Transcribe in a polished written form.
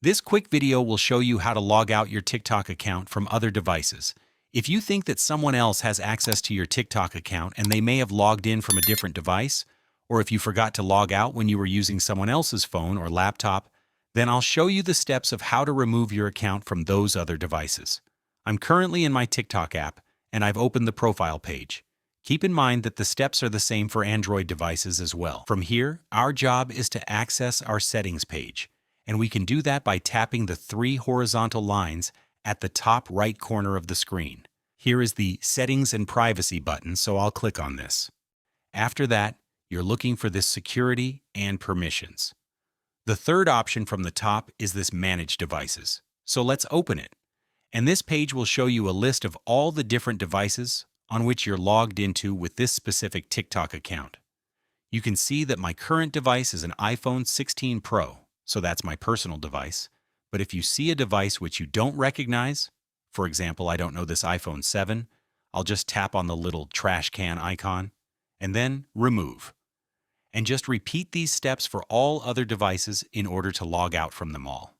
This quick video will show you how to log out your TikTok account from other devices. If you think that someone else has access to your TikTok account and they may have logged in from a different device, or if you forgot to log out when you were using someone else's phone or laptop, then I'll show you the steps of how to remove your account from those other devices. I'm currently in my TikTok app, and I've opened the profile page. Keep in mind that the steps are the same for Android devices as well. From here, our job is to access our settings page, and we can do that by tapping the three horizontal lines at the top right corner of the screen. Here is the Settings and Privacy button, so I'll click on this. After that, you're looking for this Security and Permissions. The third option from the top is this Manage Devices, so let's open it. And this page will show you a list of all the different devices on which you're logged into with this specific TikTok account. You can see that my current device is an iPhone 16 Pro, so that's my personal device. But if you see a device which you don't recognize, for example, I don't know this iPhone 7, I'll just tap on the little trash can icon and then remove. And just repeat these steps for all other devices in order to log out from them all.